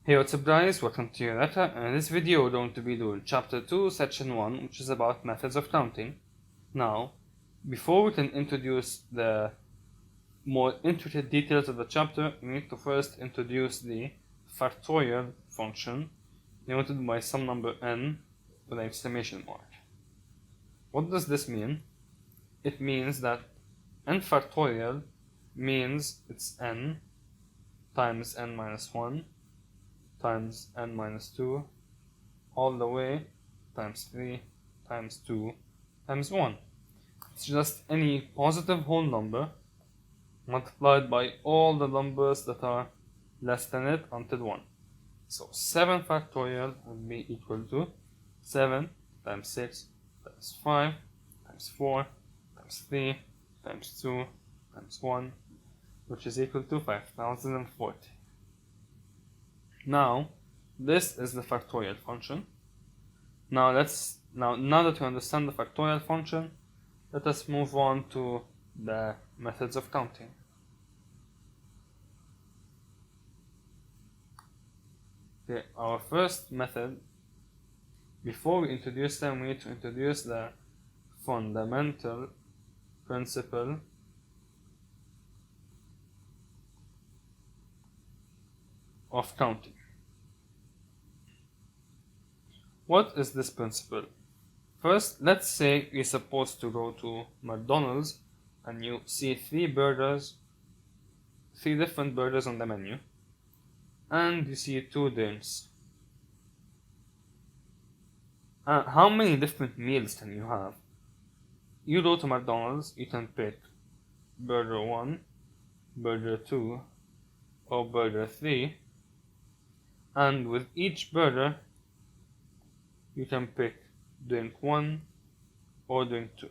Hey, what's up guys, welcome to Eureka, and in this video we're going to be doing chapter 2 section 1, which is about methods of counting. Now, before we can introduce the more intricate details of the chapter, we need to first introduce the factorial function denoted by some number n with an exclamation mark. What does this mean? It means that n factorial means it's n times n minus 1 times n minus 2 all the way times 3 times 2 times 1. It's just any positive whole number multiplied by all the numbers that are less than it until 1. So 7 factorial would be equal to 7 times 6 times 5 times 4 times 3 times 2 times 1, which is equal to 5040. Now, this is the factorial function. Now that you understand the factorial function, let us move on to the methods of counting. Okay, our first method, before we introduce them, we need to introduce the fundamental principle of counting. What is this principle? First, let's say you're supposed to go to McDonald's and you see three different burgers on the menu, and you see 2 drinks. How many different meals can you have? You go to McDonald's, you can pick burger 1, burger 2, or burger 3, and with each burger you can pick drink 1 or drink 2.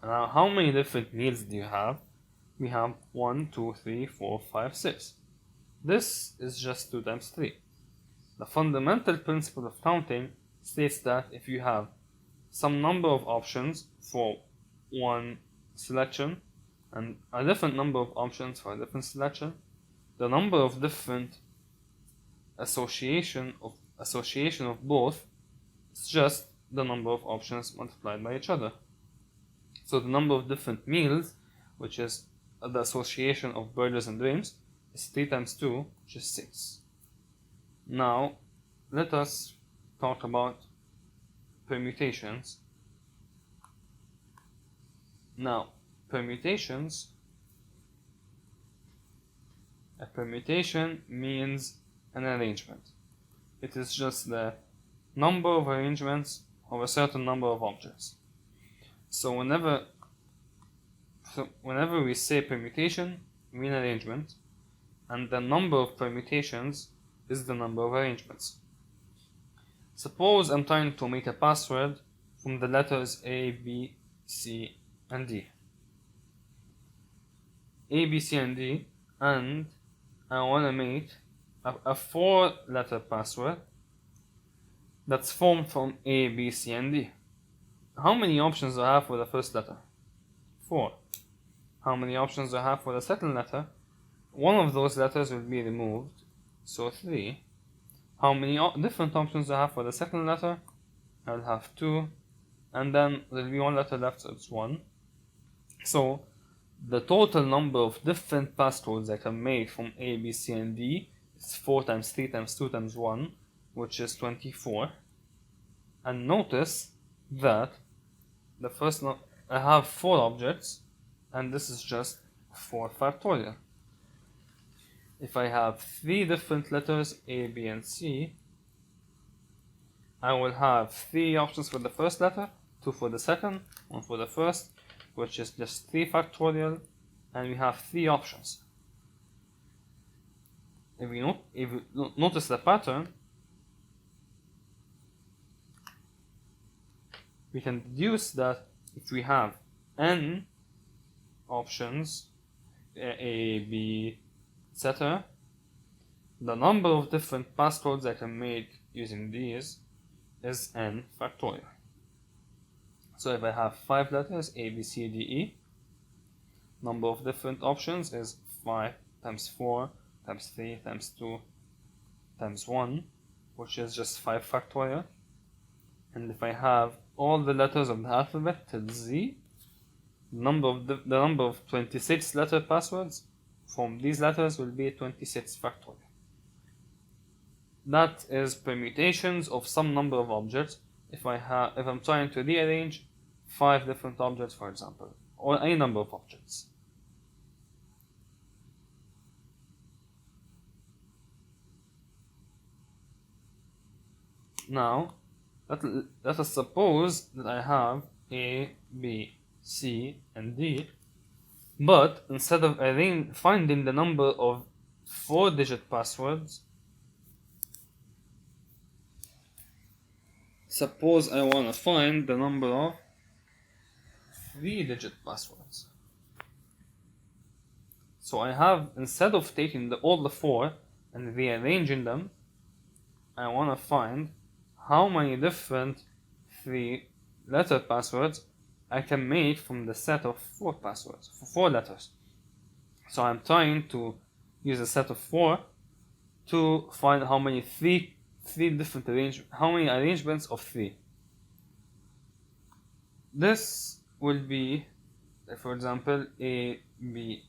Now, how many different meals do you have? We have 1, 2, 3, 4, 5, 6. This is just 2 times 3. The fundamental principle of counting states that if you have some number of options for one selection and a different number of options for a different selection, the number of different association of both is just the number of options multiplied by each other. So the number of different meals, which is the association of burgers and drinks, is 3 times 2, which is 6. Now, let us talk about permutations. Now, permutations, a permutation means an arrangement. It is just the number of arrangements of a certain number of objects. So whenever we say permutation, we mean arrangement, and the number of permutations is the number of arrangements. Suppose I'm trying to make a password from the letters A, B, C, and D. A, B, C, and D, and I want to make a 4-letter password that's formed from A, B, C, and D. How many options do I have for the first letter? 4. How many options do I have for the second letter? One of those letters will be removed, so 3. How many different options do I have for the second letter? I'll have 2, and then there'll be one letter left, so it's 1. So the total number of different passcodes I can make from A, B, C, and D is 4 times 3 times 2 times 1, which is 24. And notice that the first I have 4 objects, and this is just 4 factorial. If I have 3 different letters A, B, and C, I will have 3 options for the first letter, 2 for the second, 1 for the first, which is just 3 factorial, and we have 3 options. If you notice the pattern, we can deduce that if we have n options, A, B, etc., the number of different passcodes I can make using these is n factorial. So if I have 5 letters A, B, C, D, E, number of different options is 5 times 4 times 3 times 2 times 1, which is just 5 factorial. And if I have all the letters of the alphabet till Z, the number of 26 letter passwords from these letters will be 26 factorial. That is permutations of some number of objects. If I'm trying to rearrange 5 different objects, for example, or any number of objects. Now, let us suppose that I have A, B, C, and D, but instead of finding the number of 4-digit passwords, suppose I want to find the number of 3-digit passwords. So I have, instead of taking all the 4 and rearranging them, I want to find how many different 3-letter passwords I can make from the set of 4 passwords, for 4 letters. So I'm trying to use a set of 4 to find how many how many arrangements of 3. This will be, for example, A, B,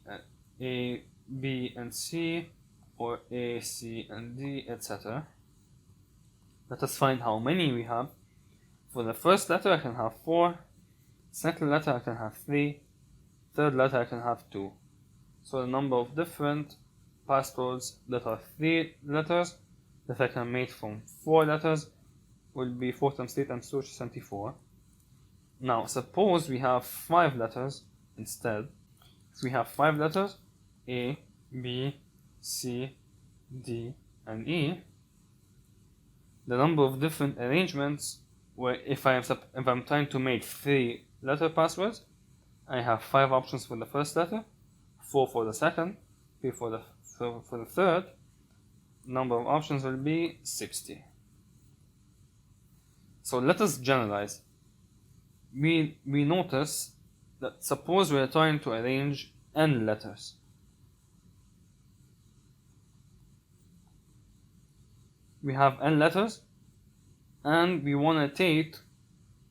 and C, or A, C, and D, etc. Let us find how many we have. For the first letter I can have 4, second letter I can have 3, third letter I can have 2. So the number of different passwords that are 3 letters that I can make from 4 letters will be 4 times 3 times 2, which is 24. Now suppose we have 5 letters instead. If we have 5 letters, A, B, C, D, and E, the number of different arrangements, where if I'm trying to make 3-letter passwords, I have 5 options for the first letter, 4 for the second, 3 for the third. Number of options will be 60. So let us generalize. We notice that suppose we are trying to arrange n letters. We have n letters, and we want to take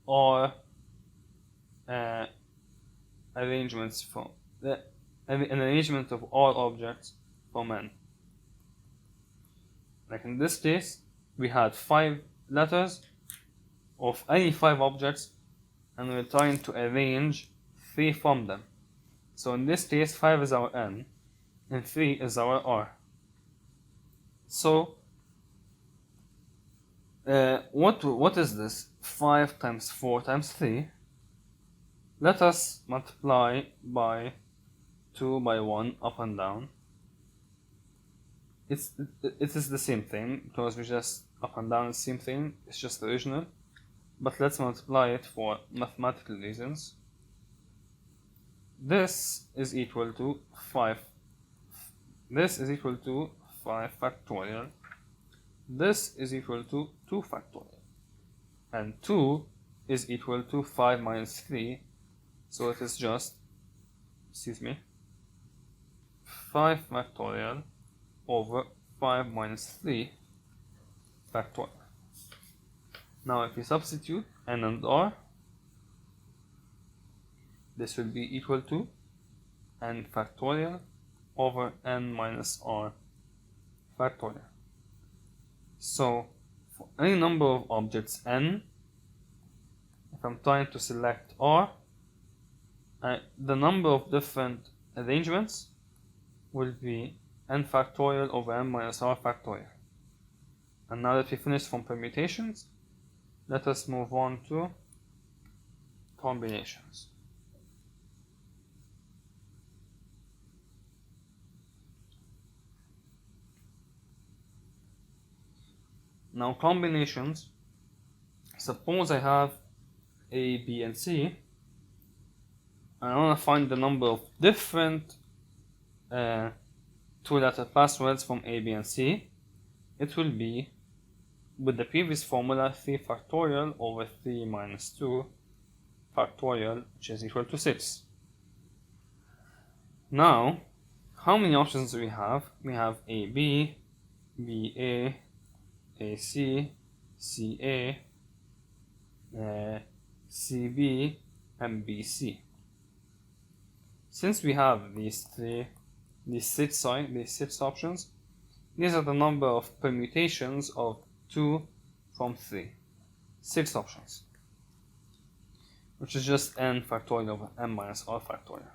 our arrangements from an arrangement of all objects from n. Like in this case, we had 5 letters of any 5 objects, and we're trying to arrange 3 from them. So in this case, 5 is our n, and 3 is our r. So what is this? 5 times 4 times 3. Let us multiply by 2 by 1 up and down. It is the same thing, because we just up and down is the same thing, it's just the original. But let's multiply it for mathematical reasons. This is equal to 5. This is equal to 5 factorial. This is equal to 2 factorial. And 2 is equal to 5 minus 3. So it is just, 5 factorial over 5 minus 3 factorial. Now if we substitute n and r, this will be equal to n factorial over n minus r factorial. So for any number of objects n, if I'm trying to select r, the number of different arrangements will be n factorial over n minus r factorial. And now that we finished from permutations, let us move on to combinations. Now combinations, suppose I have A, B, and C, and I want to find the number of different 2-letter passwords from A, B, and C. It will be, with the previous formula, 3 factorial over 3 minus 2 factorial, which is equal to 6. Now, how many options do we have? We have AB, BA, AC, CA, CB, and BC. Since we have these six options, these are the number of permutations of 2 from 3. 6 options, which is just n factorial over n minus r factorial.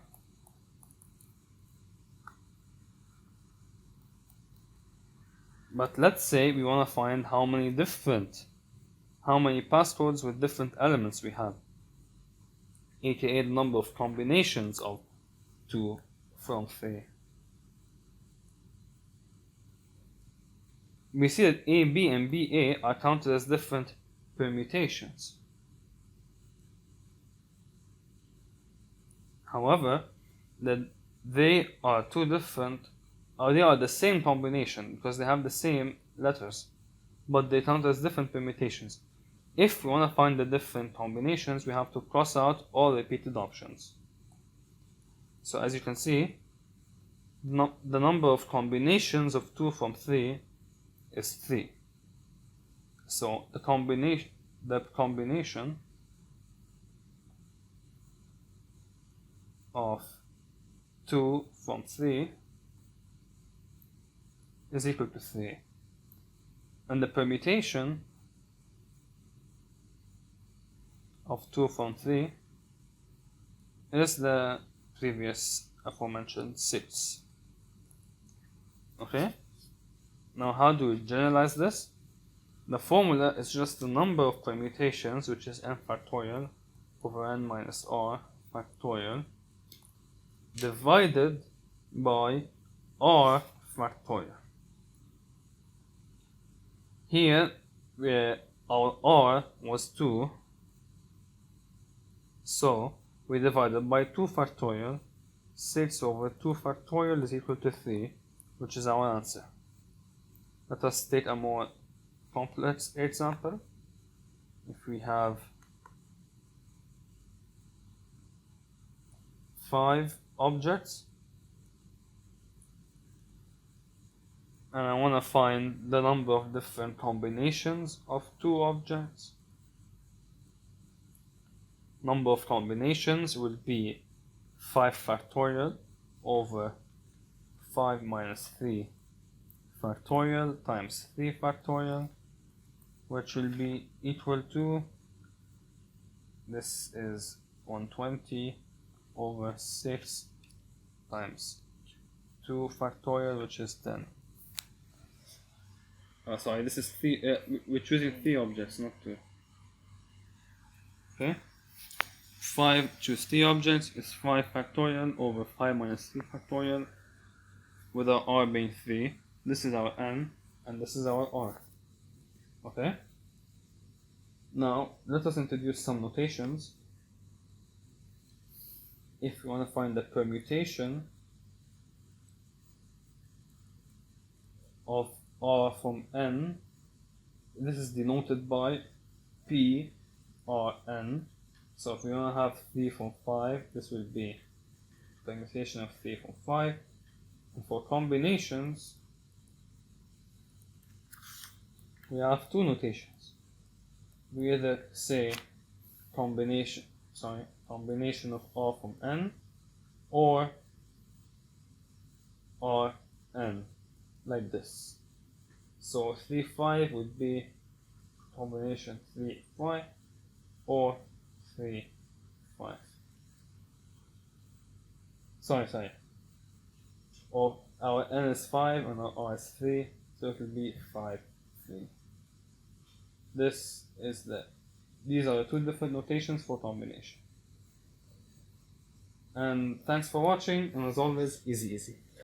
But let's say we want to find how many passcodes with different elements we have, aka the number of combinations of 2 from 3. We see that A, B, and BA are counted as different permutations. However, that they are they are the same combination because they have the same letters, but they count as different permutations. If we want to find the different combinations, we have to cross out all repeated options. So as you can see, the number of combinations of 2 from 3 is 3. So the combination of 2 from 3 is equal to 3. And the permutation of 2 from 3 is the previous aforementioned 6. Okay? Now how do we generalize this? The formula is just the number of permutations, which is n factorial over n minus r factorial, divided by r factorial. Here, our r was 2, so we divided by 2 factorial. 6 over 2 factorial is equal to 3, which is our answer. Let us take a more complex example. If we have 5 objects, and I want to find the number of different combinations of 2 objects. Number of combinations will be 5 factorial over 5 minus 3 factorial times 3 factorial, which will be equal to, this is 120 over 6 times 2 factorial, which is 10. Sorry, this is 3, we're choosing 3 objects, not 2. Okay? 5 choose 3 objects is 5 factorial over 5 minus 3 factorial, with our r being 3. This is our n, and this is our r. Okay? Now, let us introduce some notations. If we want to find the permutation of r from n, this is denoted by p r n. So if we want to have 3 from 5, this will be permutation of 3 from 5. And for combinations, we have 2 notations. We either say combination of r from n or rn, like this. So 3, 5 would be combination 3, 5 or 3, 5. Sorry. Or our n is 5 and our r is 3, so it will be 5, 3. These are the 2 different notations for combination. And thanks for watching, and as always, easy.